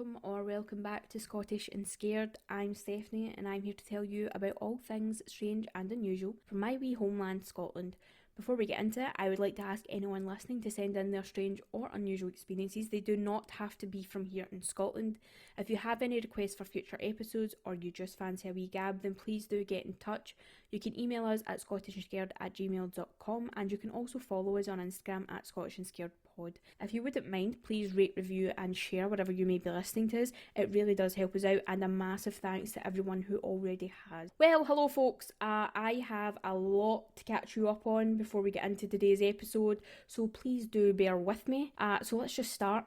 welcome back to Scottish and Scared. I'm Stefanie and I'm here to tell you about all things strange and unusual from my wee homeland, Scotland. Before we get into it, I would like to ask anyone listening to send in their strange or unusual experiences. They do not have to be from here in Scotland. If you have any requests for future episodes or you just fancy a wee gab, then please do get in touch. You can email us at scottishandscared@gmail.com and you can also follow us on Instagram at scottishandscaredpod. If you wouldn't mind, please rate, review and share wherever you may be listening to us. It really does help us out, and a massive thanks to everyone who already has. Well, hello folks, I have a lot to catch you up on before we get into today's episode, so please do bear with me. So let's just start.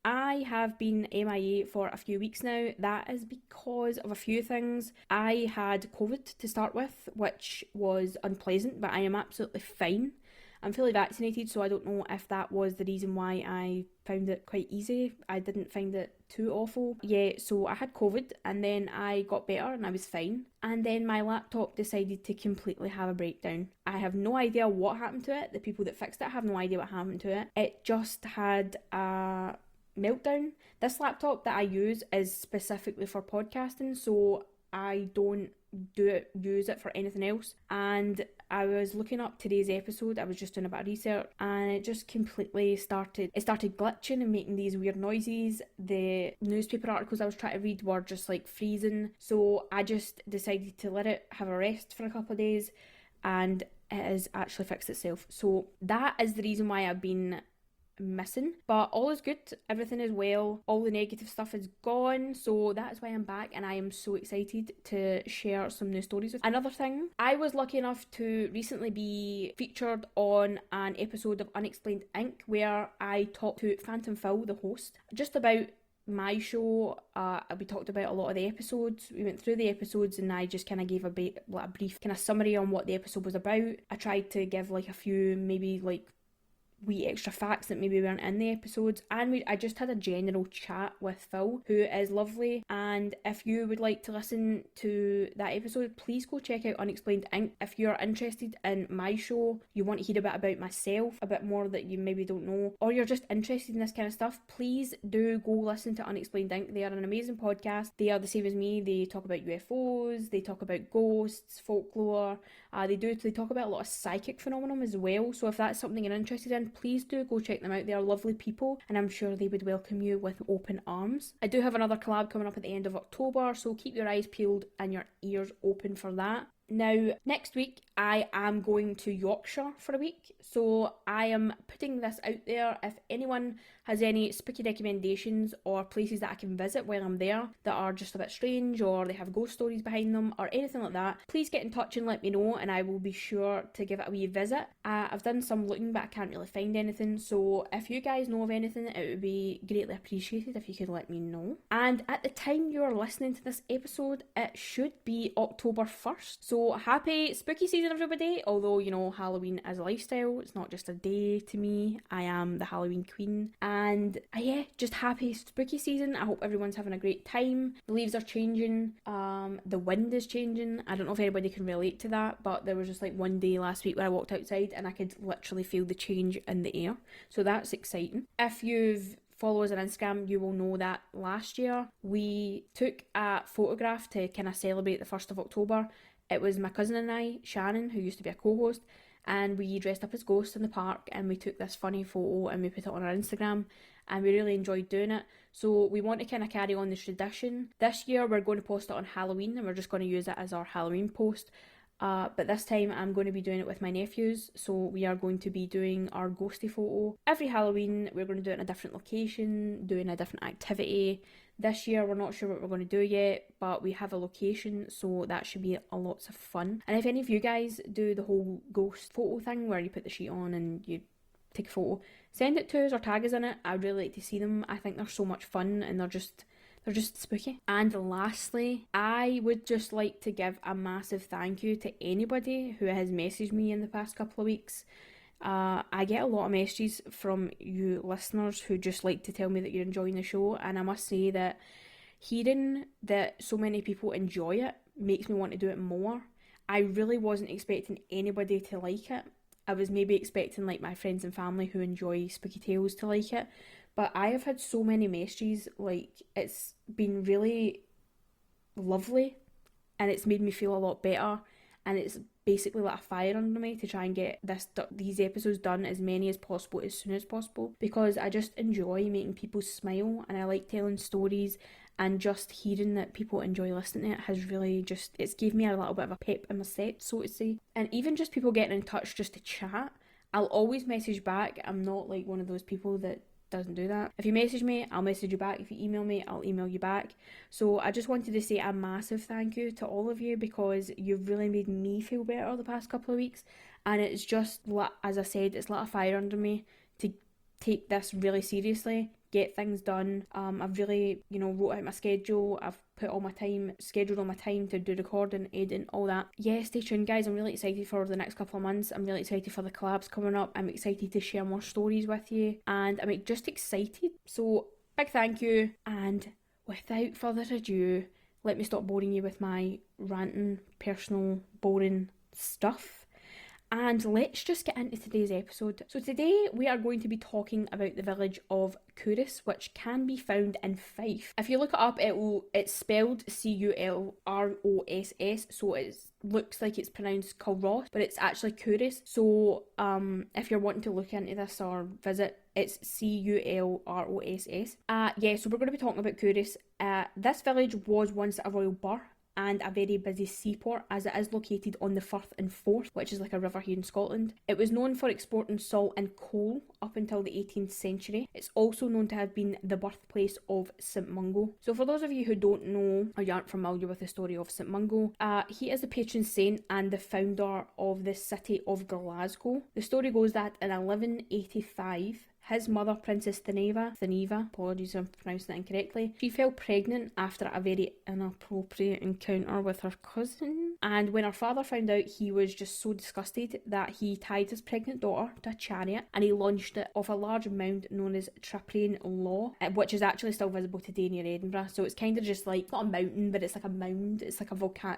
I have been MIA for a few weeks now. That is because of a few things. I had COVID to start with, which was unpleasant, but I am absolutely fine. I'm fully vaccinated, so I don't know if that was the reason why I found it quite easy. I didn't find it too awful. Yeah, so I had COVID and then I got better and I was fine. And then my laptop decided to completely have a breakdown. I have no idea what happened to it. The people that fixed it have no idea what happened to it. It just had a meltdown. This laptop that I use is specifically for podcasting, so I don't use it for anything else. And I was looking up today's episode. I was just doing a bit of research and it just completely started glitching and making these weird noises. The newspaper articles I was trying to read were just like freezing, so I just decided to let it have a rest for a couple of days, and it has actually fixed itself. So that is the reason why I've been missing, but all is good, everything is well, all the negative stuff is gone, so that's why I'm back and I am so excited to share some new stories with you. Another thing, I was lucky enough to recently be featured on an episode of Unexplained Inc. where I talked to Phantom Phil, the host, just about my show. We talked about a lot of the episodes. We went through the episodes and I just kind of gave a brief kind of summary on what the episode was about. I tried to give like a few maybe like wee extra facts that maybe weren't in the episodes, and I just had a general chat with Phil, who is lovely. And if you would like to listen to that episode, please go check out Unexplained Inc. If you're interested in my show, you want to hear a bit about myself, a bit more that you maybe don't know, or you're just interested in this kind of stuff, please do go listen to Unexplained Inc. They are an amazing podcast. They are the same as me. They talk about UFOs, they talk about ghosts, folklore, they talk about a lot of psychic phenomenon as well. So if that's something you're interested in, please do go check them out. They are lovely people and I'm sure they would welcome you with open arms. I do have another collab coming up at the end of October, so keep your eyes peeled and your ears open for that. Now, next week, I am going to Yorkshire for a week, so I am putting this out there. If anyone has any spooky recommendations or places that I can visit while I'm there that are just a bit strange or they have ghost stories behind them or anything like that, please get in touch and let me know and I will be sure to give it a wee visit. I've done some looking but I can't really find anything, so if you guys know of anything, it would be greatly appreciated if you could let me know. And at the time you're listening to this episode, it should be October 1st, so happy spooky season everybody. Although, you know, Halloween is a lifestyle, it's not just a day to me. I am the Halloween queen. And yeah, just happy spooky season. I hope everyone's having a great time. The leaves are changing, the wind is changing. I don't know if anybody can relate to that, but there was just like one day last week where I walked outside and I could literally feel the change in the air, so that's exciting. If you've followed us on Instagram, you will know that last year we took a photograph to kind of celebrate the 1st of October. It was my cousin and I, Shannon, who used to be a co-host, and we dressed up as ghosts in the park and we took this funny photo and we put it on our Instagram and we really enjoyed doing it. So we want to kind of carry on this tradition. This year we're going to post it on Halloween and we're just going to use it as our Halloween post. But this time I'm going to be doing it with my nephews, so we are going to be doing our ghosty photo. Every Halloween we're going to do it in a different location, doing a different activity. This year we're not sure what we're going to do yet, but we have a location, so that should be a lots of fun. And if any of you guys do the whole ghost photo thing where you put the sheet on and you take a photo, send it to us or tag us in it. I'd really like to see them. I think they're so much fun and they're just spooky. And lastly, I would just like to give a massive thank you to anybody who has messaged me in the past couple of weeks. I get a lot of messages from you listeners who just like to tell me that you're enjoying the show, and I must say that hearing that so many people enjoy it makes me want to do it more. I really wasn't expecting anybody to like it. I was maybe expecting like my friends and family who enjoy spooky tales to like it, but I have had so many messages, like it's been really lovely and it's made me feel a lot better, and it's basically lit a fire under me to try and get these episodes done, as many as possible, as soon as possible, because I just enjoy making people smile and I like telling stories, and just hearing that people enjoy listening to it has really just, it's gave me a little bit of a pep in my step, so to say. And even just people getting in touch just to chat, I'll always message back. I'm not like one of those people that doesn't do that. If you message me, I'll message you back. If you email me, I'll email you back. So I just wanted to say a massive thank you to all of you, because you've really made me feel better the past couple of weeks, and it's just, as I said, it's lit a fire under me to take this really seriously, get things done. I've really, wrote out my schedule. I've scheduled all my time to do recording, editing, all that. Yeah, stay tuned, guys. I'm really excited for the next couple of months. I'm really excited for the collabs coming up. I'm excited to share more stories with you, and I'm just excited. So, big thank you, and without further ado, let me stop boring you with my ranting, personal, boring stuff. And let's just get into today's episode. So today we are going to be talking about the village of Culross, which can be found in Fife. If you look it up, it's spelled Culross, so it looks like it's pronounced Culross, but it's actually Culross. So if you're wanting to look into this or visit, it's Culross. So we're going to be talking about Culross. This village was once a royal burgh and a very busy seaport, as it is located on the Firth and Forth, which is like a river here in Scotland. It was known for exporting salt and coal up until the 18th century. It's also known to have been the birthplace of St Mungo. So for those of you who don't know or you aren't familiar with the story of St Mungo, he is the patron saint and the founder of the city of Glasgow. The story goes that in 1185, his mother, Princess Stefanie, apologies if I'm pronouncing it incorrectly, she fell pregnant after a very inappropriate encounter with her cousin. And when her father found out, he was just so disgusted that he tied his pregnant daughter to a chariot and he launched it off a large mound known as Traprain Law, which is actually still visible today near Edinburgh. So it's kind of just like, not a mountain, but it's like a mound. It's like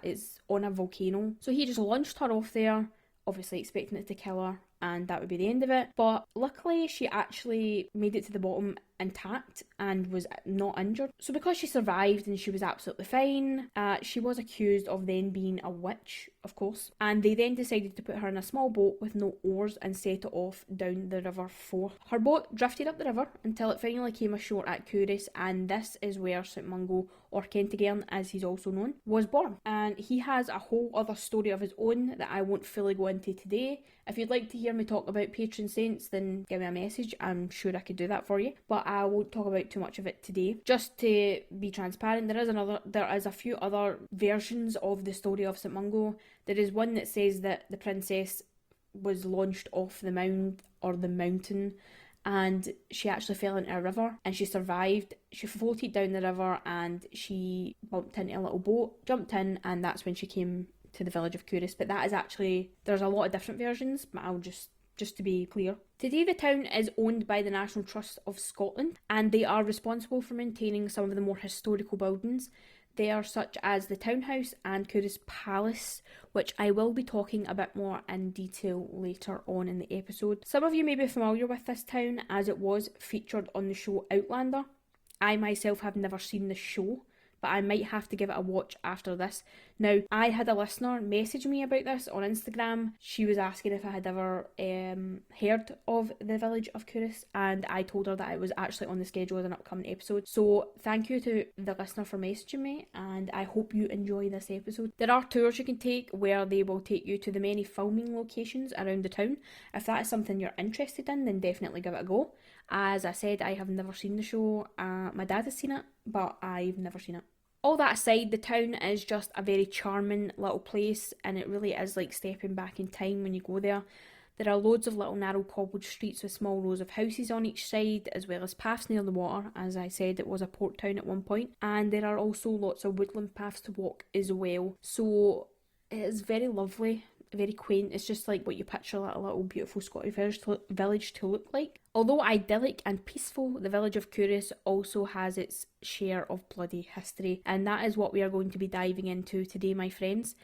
it's on a volcano. So he just launched her off there, obviously expecting it to kill her, and that would be the end of it. But luckily she actually made it to the bottom intact and was not injured. So because she survived and she was absolutely fine, she was accused of then being a witch, of course, and they then decided to put her in a small boat with no oars and set it off down the River Forth. Her boat drifted up the river until it finally came ashore at Culross, and this is where St Mungo, or Kentigern as he's also known, was born. And he has a whole other story of his own that I won't fully go into today. If you'd like to hear me talk about patron saints, then give me a message. I'm sure I could do that for you, but I won't talk about too much of it today. Just to be transparent, there is a few other versions of the story of St Mungo. There is one that says that the princess was launched off the mound or the mountain, and she actually fell into a river and she survived. She floated down the river and she bumped into a little boat, jumped in, and that's when she came to the village of Culross. But that is actually, there's a lot of different versions, but I'll just to be clear. Today the town is owned by the National Trust of Scotland, and they are responsible for maintaining some of the more historical buildings. They are such as the Townhouse and Culross Palace, which I will be talking a bit more in detail later on in the episode. Some of you may be familiar with this town as it was featured on the show Outlander. I myself have never seen the show, but I might have to give it a watch after this. Now, I had a listener message me about this on Instagram. She was asking if I had ever heard of the Village of Culross, and I told her that it was actually on the schedule as an upcoming episode. So thank you to the listener for messaging me, and I hope you enjoy this episode. There are tours you can take where they will take you to the many filming locations around the town. If that is something you're interested in, then definitely give it a go. As I said, I have never seen the show. My dad has seen it, but I've never seen it. All that aside, the town is just a very charming little place, and it really is like stepping back in time when you go there. There are loads of little narrow cobbled streets with small rows of houses on each side, as well as paths near the water. As I said, it was a port town at one point, and there are also lots of woodland paths to walk as well. So it is very lovely, very quaint. It's just like what you picture a little beautiful Scottish village to look like. Although idyllic and peaceful, the village of Culross also has its share of bloody history, and that is what we are going to be diving into today, my friends.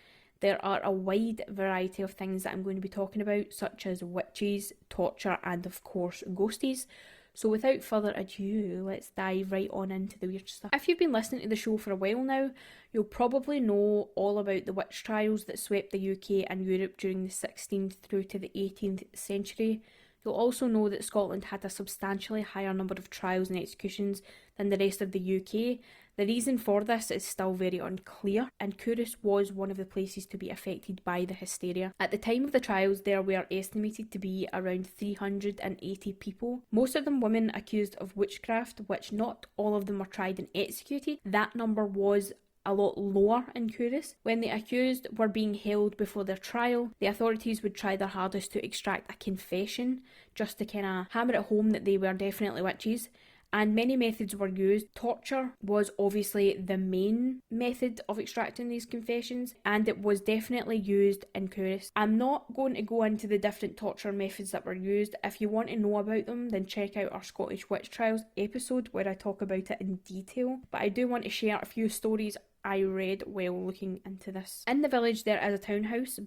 there are a wide variety of things that I'm going to be talking about, such as witches, torture, and of course ghosties. So without further ado, let's dive right on into the weird stuff. If you've been listening to the show for a while now, you'll probably know all about the witch trials that swept the UK and Europe during the 16th through to the 18th century. You'll also know that Scotland had a substantially higher number of trials and executions than the rest of the UK. The reason for this is still very unclear, and Culross was one of the places to be affected by the hysteria. At the time of the trials, there were estimated to be around 380 people, most of them women accused of witchcraft, which not all of them were tried and executed. That number was a lot lower in Culross. When the accused were being held before their trial, the authorities would try their hardest to extract a confession, just to kind of hammer it home that they were definitely witches. And many methods were used. Torture was obviously the main method of extracting these confessions, and it was definitely used in Culross. I'm not going to go into the different torture methods that were used. If you want to know about them, then check out our Scottish Witch Trials episode where I talk about it in detail. But I do want to share a few stories I read while looking into this. In the village there is a townhouse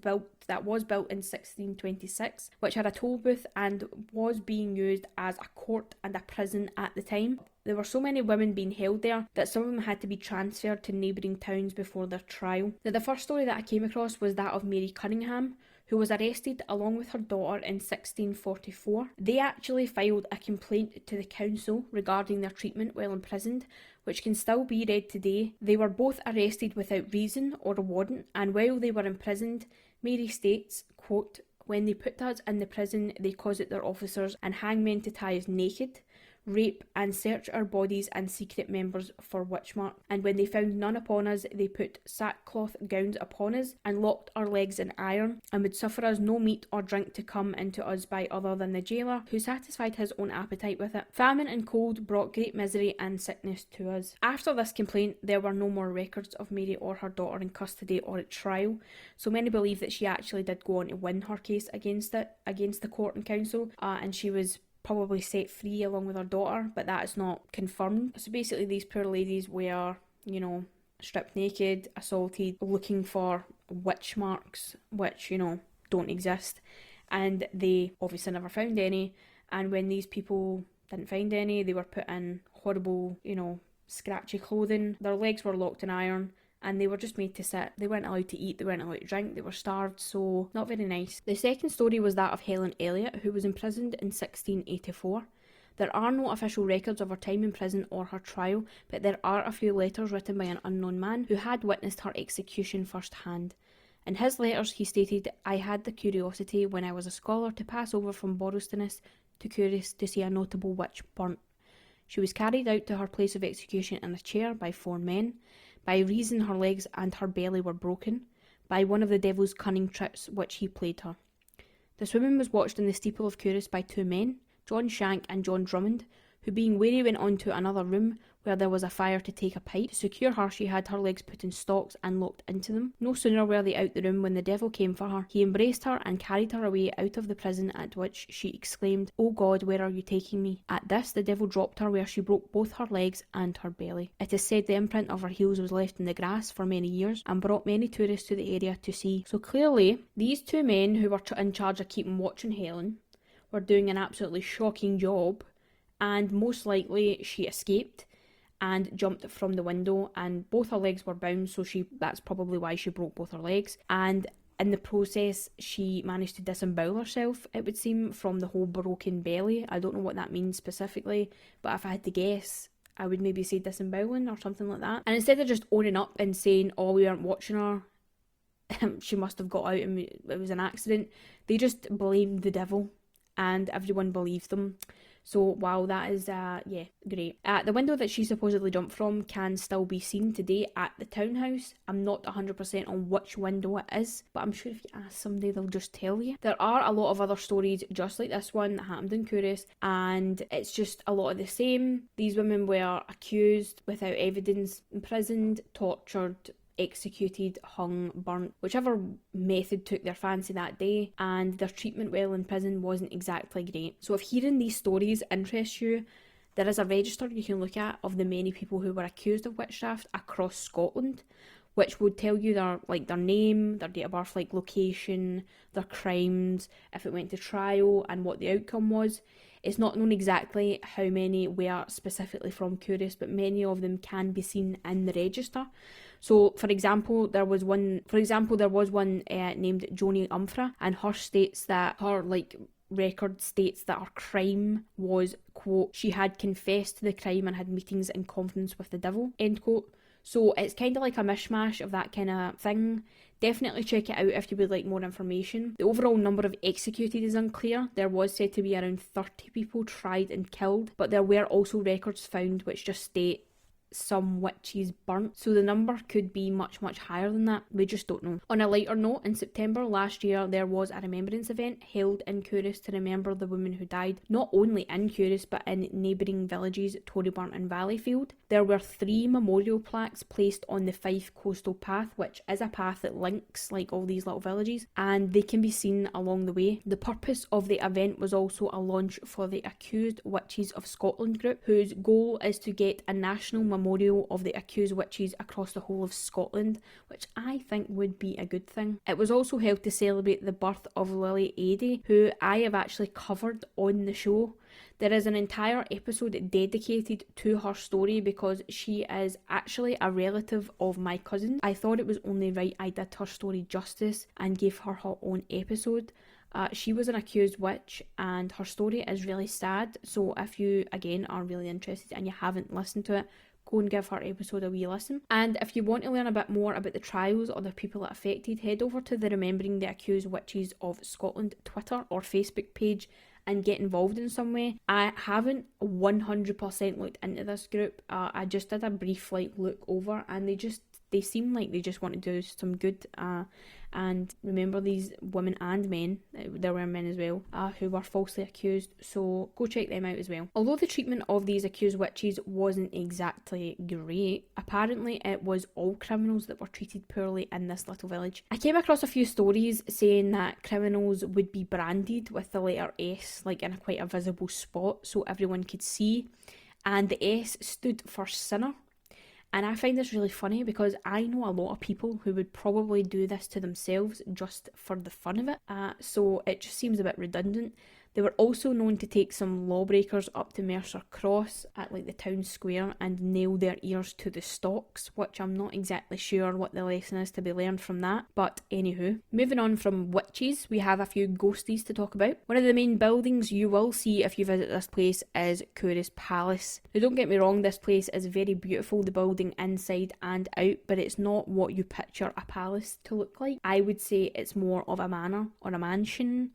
that was built in 1626, which had a toll booth and was being used as a court and a prison at the time. There were so many women being held there that some of them had to be transferred to neighbouring towns before their trial. Now, the first story that I came across was that of Mary Cunningham, who was arrested along with her daughter in 1644. They actually filed a complaint to the council regarding their treatment while imprisoned, which can still be read today. They were both arrested without reason or a warrant, and while they were imprisoned, Mary states, quote, "When they put us in the prison, they caused it their officers and hangmen to tie us naked, rape and search our bodies and secret members for witch mark. And when they found none upon us, they put sackcloth gowns upon us and locked our legs in iron, and would suffer us no meat or drink to come into us by other than the jailer, who satisfied his own appetite with it. Famine and cold brought great misery and sickness to us." After this complaint, there were no more records of Mary or her daughter in custody or at trial, so many believe that she actually did go on to win her case against the court and council, and she was probably set free along with her daughter, but that is not confirmed. So basically these poor ladies were, stripped naked, assaulted, looking for witch marks, which, don't exist, and they obviously never found any. And when these people didn't find any, they were put in horrible, scratchy clothing. Their legs were locked in iron, and they were just made to sit. They weren't allowed to eat, they weren't allowed to drink, they were starved, so not very nice. The second story was that of Helen Elliot, who was imprisoned in 1684. There are no official records of her time in prison or her trial, but there are a few letters written by an unknown man who had witnessed her execution firsthand. In his letters he stated, "I had the curiosity when I was a scholar to pass over from Borrowstowness to Culross to see a notable witch burnt. She was carried out to her place of execution in a chair by 4 men. By reason her legs and her belly were broken, by one of the devil's cunning tricks which he played her. This woman was watched in the steeple of Culross by 2 men, John Shank and John Drummond, who being weary went on to another room where there was a fire to take a pipe. To secure her, she had her legs put in stocks and locked into them. No sooner were they out the room when the devil came for her. He embraced her and carried her away out of the prison, at which she exclaimed, 'O God, where are you taking me?' At this, the devil dropped her, where she broke both her legs and her belly. It is said the imprint of her heels was left in the grass for many years and brought many tourists to the area to see." So clearly, these 2 men who were in charge of keeping watch on Helen were doing an absolutely shocking job, and most likely she escaped and jumped from the window, and both her legs were bound, so that's probably why she broke both her legs. And in the process, she managed to disembowel herself, it would seem, from the whole broken belly. I don't know what that means specifically, but if I had to guess, I would maybe say disemboweling or something like that. And instead of just owning up and saying, "Oh, we weren't watching her, she must have got out and it was an accident," they just blamed the devil, and everyone believed them. So wow, that is great. The window that she supposedly jumped from can still be seen today at the townhouse. I'm not 100% on which window it is, but I'm sure if you ask somebody, they'll just tell you. There are a lot of other stories just like this one that happened in Culross, and it's just a lot of the same. These women were accused without evidence, imprisoned, tortured, executed, hung, burnt, whichever method took their fancy that day, and their treatment while in prison wasn't exactly great. So if hearing these stories interests you, there is a register you can look at of the many people who were accused of witchcraft across Scotland, which would tell you their name, their date of birth, like location, their crimes, if it went to trial, and what the outcome was. It's not known exactly how many were specifically from Culross, but many of them can be seen in the register. So, for example, there was one named Joni Umphra, and her states that her record states that her crime was, quote, she had confessed to the crime and had meetings in confidence with the devil, end quote. So it's kind of like a mishmash of that kind of thing. Definitely check it out if you would like more information. The overall number of executed is unclear. There was said to be around 30 people tried and killed, but there were also records found which just state some witches burnt, so the number could be much higher than that. We just don't know. On a lighter note, in September last year there was a remembrance event held in Culross to remember the woman who died not only in Culross but in neighbouring villages Torryburn and Valleyfield. There were 3 memorial plaques placed on the Fife Coastal Path, which is a path that links all these little villages, and they can be seen along the way. The purpose of the event was also a launch for the Accused Witches of Scotland group, whose goal is to get a national memorial of the accused witches across the whole of Scotland, which I think would be a good thing. It was also held to celebrate the birth of Lily Adey, who I have actually covered on the show. There is an entire episode dedicated to her story because she is actually a relative of my cousin. I thought it was only right I did her story justice and gave her her own episode. She was an accused witch and her story is really sad, so if you again are really interested and you haven't listened to it, go and give her episode a wee listen. And if you want to learn a bit more about the trials or the people it affected, head over to the Remembering the Accused Witches of Scotland Twitter or Facebook page and get involved in some way. I haven't 100% looked into this group. I just did a brief look over, and they seem like they just want to do some good and remember these women and men, there were men as well, who were falsely accused, so go check them out as well. Although the treatment of these accused witches wasn't exactly great, apparently it was all criminals that were treated poorly in this little village. I came across a few stories saying that criminals would be branded with the letter S in quite a visible spot so everyone could see, and the S stood for sinner. And I find this really funny because I know a lot of people who would probably do this to themselves just for the fun of it. So it just seems a bit redundant. They were also known to take some lawbreakers up to Mercer Cross at the town square and nail their ears to the stocks, which I'm not exactly sure what the lesson is to be learned from that. But anywho, moving on from witches, we have a few ghosties to talk about. One of the main buildings you will see if you visit this place is Culross Palace. Now don't get me wrong, this place is very beautiful, the building inside and out, but it's not what you picture a palace to look like. I would say it's more of a manor or a mansion,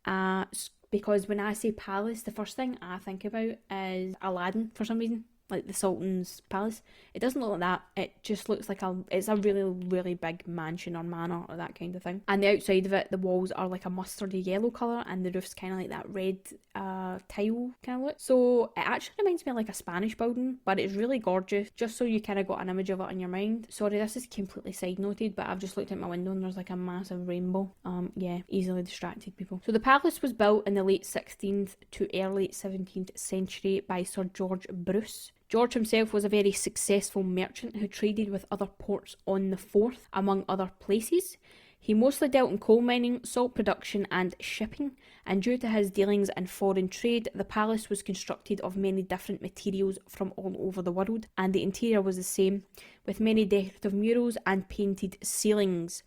because when I say palace, the first thing I think about is Aladdin for some reason. The Sultan's palace. It doesn't look like that. It just looks like it's a really, really big mansion or manor or that kind of thing. And the outside of it, the walls are like a mustardy yellow colour and the roof's kind of like that red tile kind of look. So it actually reminds me of a Spanish building, but it's really gorgeous, just so you kind of got an image of it in your mind. Sorry, this is completely side noted, but I've just looked out my window and there's a massive rainbow. Yeah, easily distracted people. So the palace was built in the late 16th to early 17th century by Sir George Bruce. George himself was a very successful merchant who traded with other ports on the Forth, among other places. He mostly dealt in coal mining, salt production and shipping, and due to his dealings in foreign trade, the palace was constructed of many different materials from all over the world, and the interior was the same, with many decorative murals and painted ceilings.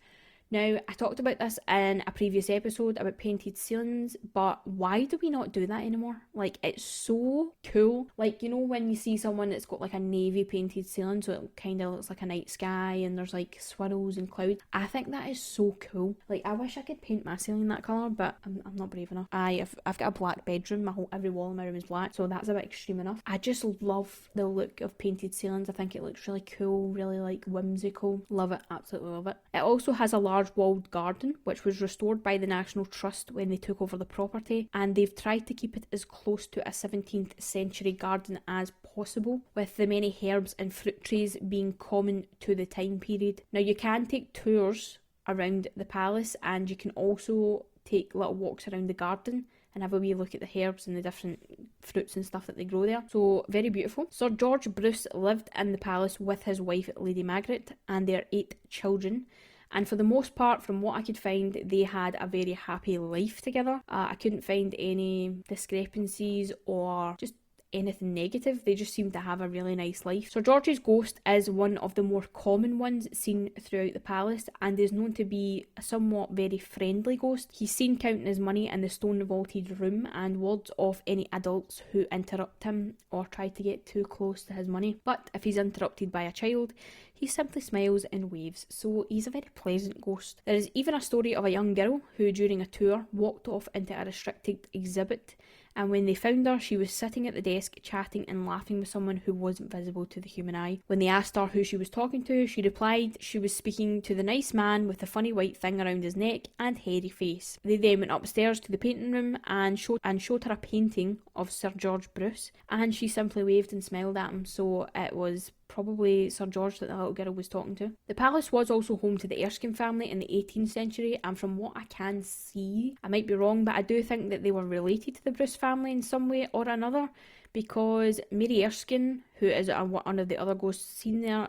Now, I talked about this in a previous episode about painted ceilings, but why do we not do that anymore? It's so cool. When you see someone that's got a navy painted ceiling, so it kind of looks like a night sky and there's swirls and clouds. I think that is so cool. I wish I could paint my ceiling that colour, but I'm not brave enough. I've got a black bedroom. Every wall in my room is black, so that's a bit extreme enough. I just love the look of painted ceilings. I think it looks really cool, really whimsical. Love it, absolutely love it. It also has a large walled garden, which was restored by the National Trust when they took over the property, and they've tried to keep it as close to a 17th century garden as possible, with the many herbs and fruit trees being common to the time period. Now, you can take tours around the palace and you can also take little walks around the garden and have a wee look at the herbs and the different fruits and stuff that they grow there. So very beautiful. Sir George Bruce lived in the palace with his wife Lady Margaret and their 8 children. And for the most part, from what I could find, they had a very happy life together. I couldn't find any discrepancies or just anything negative. They just seem to have a really nice life. Sir George's ghost is one of the more common ones seen throughout the palace and is known to be a somewhat very friendly ghost. He's seen counting his money in the stone vaulted room and wards off any adults who interrupt him or try to get too close to his money. But if he's interrupted by a child, he simply smiles and waves, so he's a very pleasant ghost. There is even a story of a young girl who during a tour walked off into a restricted exhibit, and when they found her, she was sitting at the desk chatting and laughing with someone who wasn't visible to the human eye. When they asked her who she was talking to, she replied she was speaking to the nice man with the funny white thing around his neck and hairy face. They then went upstairs to the painting room and showed her a painting of Sir George Bruce, and she simply waved and smiled at him, so it was probably Sir George that the little girl was talking to. The palace was also home to the Erskine family in the 18th century, and from what I can see, I might be wrong, but I do think that they were related to the Bruce family in some way or another, because Mary Erskine, who is one of the other ghosts seen there,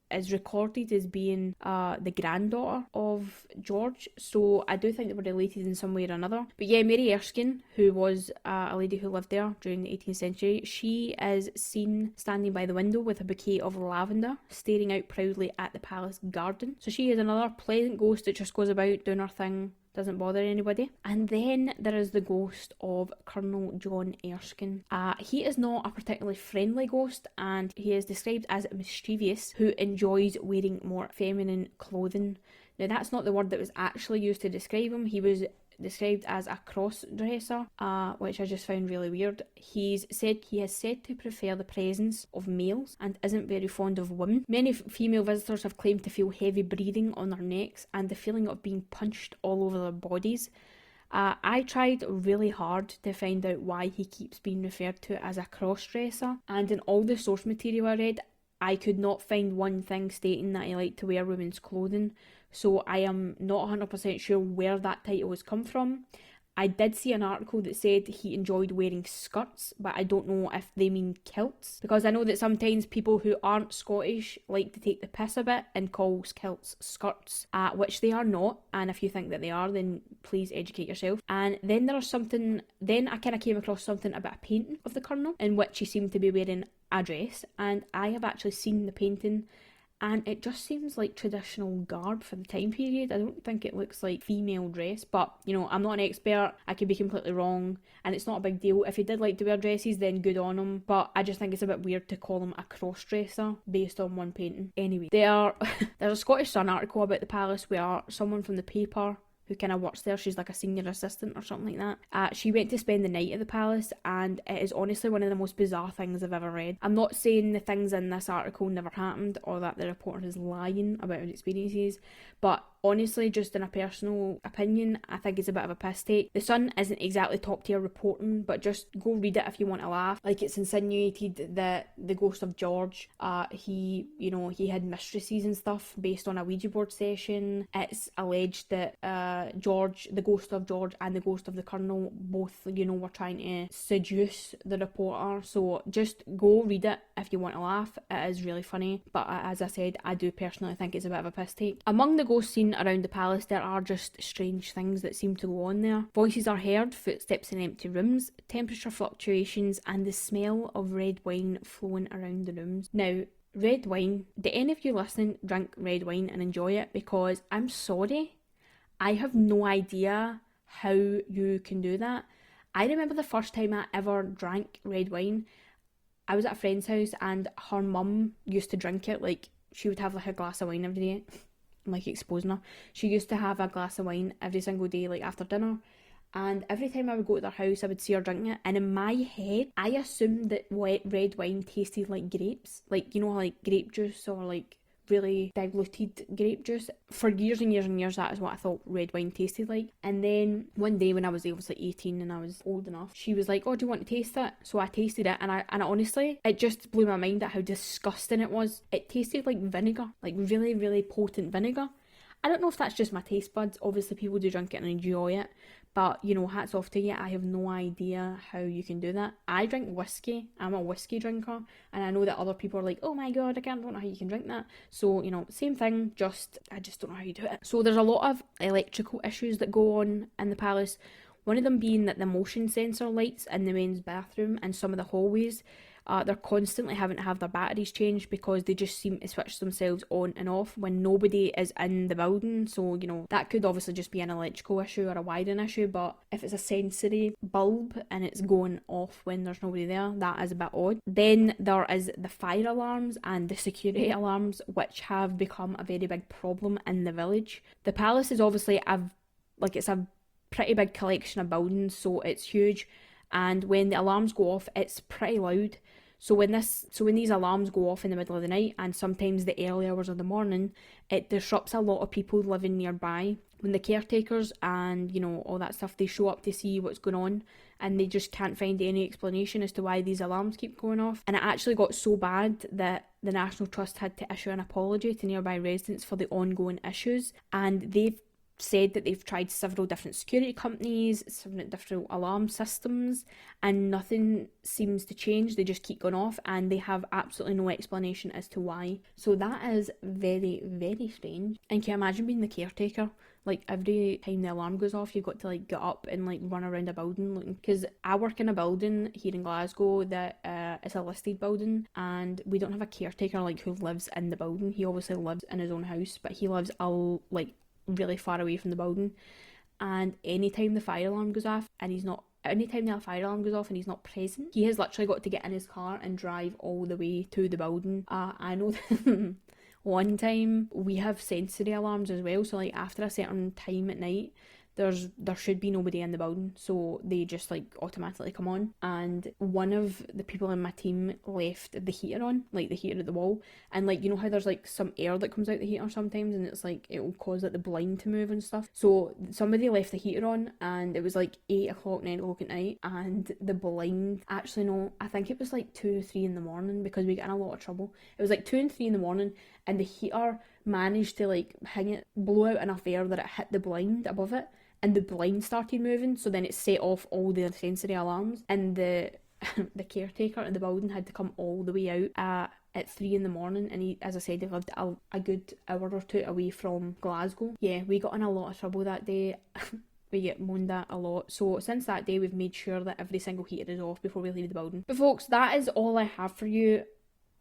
is recorded as being the granddaughter of George, so I do think they were related in some way or another. But yeah, Mary Erskine, who was a lady who lived there during the 18th century, she is seen standing by the window with a bouquet of lavender, staring out proudly at the palace garden. So she is another pleasant ghost that just goes about doing her thing, doesn't bother anybody. And then there is the ghost of Colonel John Erskine. He is not a particularly friendly ghost, and he is described as mischievous, who enjoys wearing more feminine clothing. Now that's not the word that was actually used to describe him. He was described as a cross-dresser, which I just found really weird. He has said to prefer the presence of males and isn't very fond of women. Many female visitors have claimed to feel heavy breathing on their necks and the feeling of being punched all over their bodies. I tried really hard to find out why he keeps being referred to as a cross-dresser, and in all the source material I read, I could not find one thing stating that he liked to wear women's clothing, so I am not 100% sure where that title has come from. I did see an article that said he enjoyed wearing skirts, but I don't know if they mean kilts, because I know that sometimes people who aren't Scottish like to take the piss a bit and call kilts skirts, which they are not, and if you think that they are, then please educate yourself. And then I kind of came across something about a painting of the Colonel in which he seemed to be wearing a dress, and I have actually seen the painting, and it just seems like traditional garb for the time period. I don't think it looks like female dress, but you know, I'm not an expert, I could be completely wrong, and it's not a big deal. If he did like to wear dresses, then good on him, but I just think it's a bit weird to call him a cross-dresser based on one painting. Anyway, there's a Scottish Sun article about the palace where someone from the paper who kind of works there, she's like a senior assistant or something like that, she went to spend the night at the palace, and it is honestly one of the most bizarre things I've ever read. I'm not saying the things in this article never happened or that the reporter is lying about her experiences, but honestly, just in a personal opinion, I think it's a bit of a piss take. The Sun isn't exactly top tier reporting, but just go read it if you want to laugh. Like, it's insinuated that the ghost of George, he had mistresses and stuff based on a Ouija board session. It's alleged that George, the ghost of George and the ghost of the Colonel both, were trying to seduce the reporter. So just go read it if you want to laugh. It is really funny, but as I said, I do personally think it's a bit of a piss take. Among the ghosts seen around the palace, there are just strange things that seem to go on there. Voices are heard, footsteps in empty rooms, temperature fluctuations, and the smell of red wine flowing around the rooms. Now, red wine, do any of you listening drink red wine and enjoy it? Because I'm sorry, I have no idea how you can do that. I remember the first time I ever drank red wine, I was at a friend's house and her mum used to drink it. Like, she would have like a glass of wine every day. I'm like exposing her. She used to have a glass of wine every single day, like after dinner. And every time I would go to their house, I would see her drinking it. And in my head, I assumed that red wine tasted like grapes. Like, like grape juice or like really diluted grape juice. For years and years and years, that is what I thought red wine tasted like. And then one day when I was obviously 18 and I was old enough, she was like, oh, do you want to taste it? So I tasted it, and I honestly, it just blew my mind at how disgusting it was. It tasted like vinegar, like really, really potent vinegar. I don't know if that's just my taste buds. Obviously people do drink it and enjoy it, But, you know, hats off to you. I have no idea how you can do that. I drink whiskey. I'm a whiskey drinker. And I know that other people are like, oh my God, don't know how you can drink that. So, you know, same thing, I just don't know how you do it. So there's a lot of electrical issues that go on in the palace. One of them being that the motion sensor lights in the men's bathroom and some of the hallways, they're constantly having to have their batteries changed because they just seem to switch themselves on and off when nobody is in the building. So, you know, that could obviously just be an electrical issue or a wiring issue, but if it's a sensory bulb and it's going off when there's nobody there, that is a bit odd. Then there is the fire alarms and the security alarms, which have become a very big problem in the village. The palace is obviously it's a pretty big collection of buildings, so it's huge, and when the alarms go off, it's pretty loud. So when these alarms go off in the middle of the night, and sometimes the early hours of the morning, it disrupts a lot of people living nearby. When the caretakers and, you know, all that stuff, they show up to see what's going on, and they just can't find any explanation as to why these alarms keep going off. And it actually got so bad that the National Trust had to issue an apology to nearby residents for the ongoing issues, and they've said that they've tried several different security companies, several different alarm systems, and nothing seems to change. They just keep going off, and they have absolutely no explanation as to why. So that is very, very strange. And can you imagine being the caretaker? Like, every time the alarm goes off, you've got to like get up and like run around a building looking. Because I work in a building here in Glasgow that is a listed building, and we don't have a caretaker like who lives in the building. He obviously lives in his own house, but he lives really far away from the building. And anytime the fire alarm goes off and he's not present, he has literally got to get in his car and drive all the way to the building. I know one time we have sensory alarms as well, so like after a certain time at night, there should be nobody in the building, so they just like automatically come on. And one of the people in my team left the heater on, like the heater at the wall, and like, you know how there's like some air that comes out the heater sometimes, and it's like it will cause like the blind to move and stuff. So somebody left the heater on, and it was like 8 o'clock, 9 o'clock at night, and the blind, actually no, I think it was like 2 or 3 in the morning, because we got in a lot of trouble. It was like 2 and 3 in the morning, and the heater managed to like blow out enough air that it hit the blind above it, and the blind started moving, so then it set off all the sensory alarms, and the caretaker in the building had to come all the way out at 3 in the morning, and he, as I said, he lived a good hour or two away from Glasgow. Yeah, we got in a lot of trouble that day. We get moaned at a lot. So since that day, we've made sure that every single heater is off before we leave the building. But folks, that is all I have for you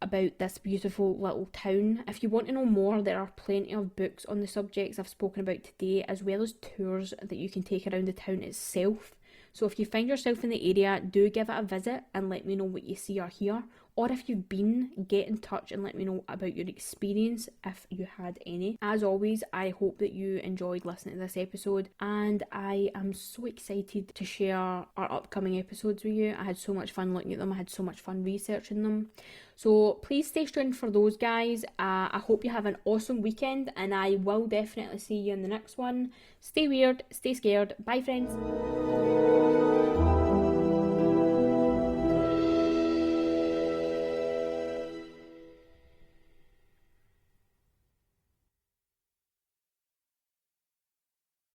about this beautiful little town. If you want to know more, there are plenty of books on the subjects I've spoken about today, as well as tours that you can take around the town itself. So if you find yourself in the area, do give it a visit and let me know what you see or hear. Or if you've been, get in touch and let me know about your experience if you had any. As always, I hope that you enjoyed listening to this episode, and I am so excited to share our upcoming episodes with you. I had so much fun looking at them. I had so much fun researching them. So please stay tuned for those, guys. I hope you have an awesome weekend, and I will definitely see you in the next one. Stay weird, stay scared. Bye, friends.